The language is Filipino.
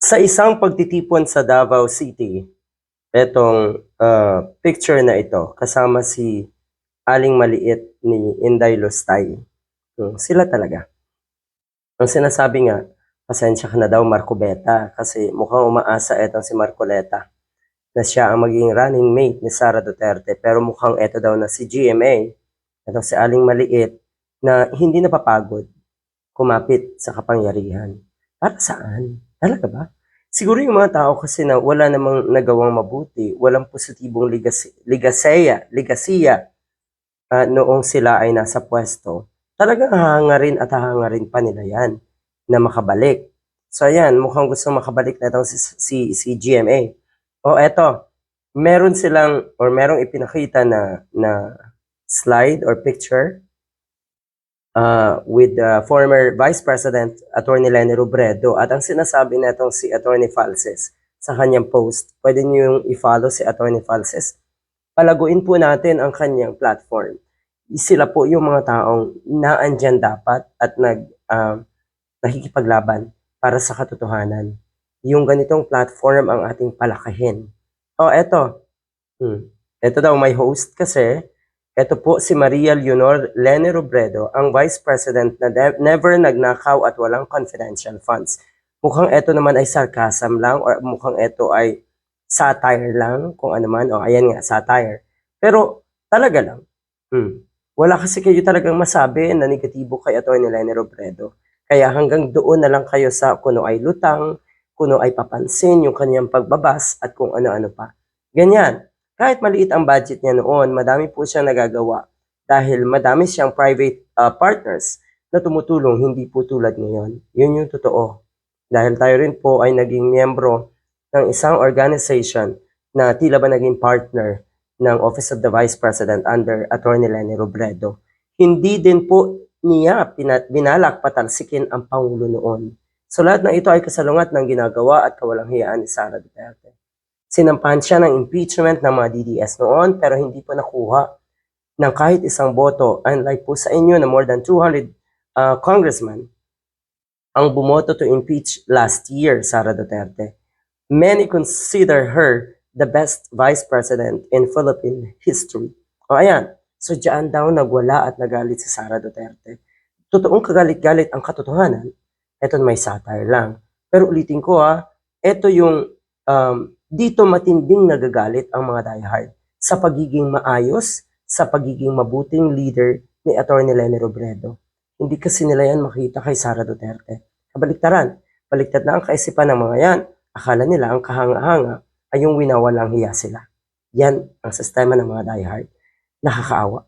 Sa isang pagtitipon sa Davao City, etong picture na ito kasama si Aling Maliit ni Inday Lustay. Sila talaga. Ang sinasabi nga, pasensya ka na daw Marcobeta kasi mukhang umaasa etong si Marcoleta na siya ang maging running mate ni Sara Duterte, pero mukhang eto daw na si GMA, etong si Aling Maliit, na hindi napapagod kumapit sa kapangyarihan. Para saan? Talaga ba? Siguro yung mga tao kasi na wala namang nagawang mabuti, walang positibong ligasiya noong sila ay nasa pwesto, talagang hahangarin at hahangarin pa nila yan na makabalik. So ayan, mukhang gusto makabalik na itong si GMA. O eto, meron silang or merong ipinakita na slide or picture with the former Vice President Attorney Leni Robredo, at ang sinasabi netong si Attorney Falses sa kanyang post, pwede niyo yung i-follow si Attorney Falses. Palaguin po natin ang kanyang platform. Sila po yung mga taong naandyan dapat at nakikipaglaban para sa katotohanan. Yung ganitong platform ang ating palakahin. O eto, eto daw may host kasi. Ito po si Maria Leonor Leni Robredo, ang Vice President na never nagnakaw at walang confidential funds. Mukhang ito naman ay sarcasm lang or mukhang ito ay satire lang, kung ano man. O ayan nga, satire. Pero talaga lang. Wala kasi kayo talagang masabi na negatibo kay Atty. Leni Robredo. Kaya hanggang doon na lang kayo sa kuno ay lutang, kuno ay papansin yung kanyang pagbabas at kung ano-ano pa. Ganyan. Kahit maliit ang budget niya noon, madami po siyang nagagawa dahil madami siyang private partners na tumutulong, hindi po tulad ngayon. Yun yung totoo. Dahil tayo rin po ay naging miyembro ng isang organization na tila ba naging partner ng Office of the Vice President under Attorney Leni Robredo. Hindi din po niya binalak patalsikin ang Pangulo noon. So lahat ng ito ay kasalungat ng ginagawa at kawalang hiyaan ni Sara Duterte. Sinampahan siya ng impeachment ng mga DDS noon pero hindi po nakuha ng kahit isang boto, unlike po sa inyo na more than 200 congressmen ang bumoto to impeach last year Sara Duterte. Many consider her the best vice president in Philippine history. O ayan, so diyan daw nagwala at nagalit si Sara Duterte. Totoong kagalit-galit ang katotohanan, eto may satire lang. Pero ulitin ko eto yung dito matinding nagagalit ang mga diehard sa pagiging maayos, sa pagiging mabuting leader ni Atty. Leni Robredo. Hindi kasi nila yan makita kay Sara Duterte. Kabaliktaran, baliktad na ang kaisipan ng mga yan. Akala nila ang kahanga-hanga ay yung winawalang hiya sila. Yan ang sistema ng mga diehard. Nakakaawa.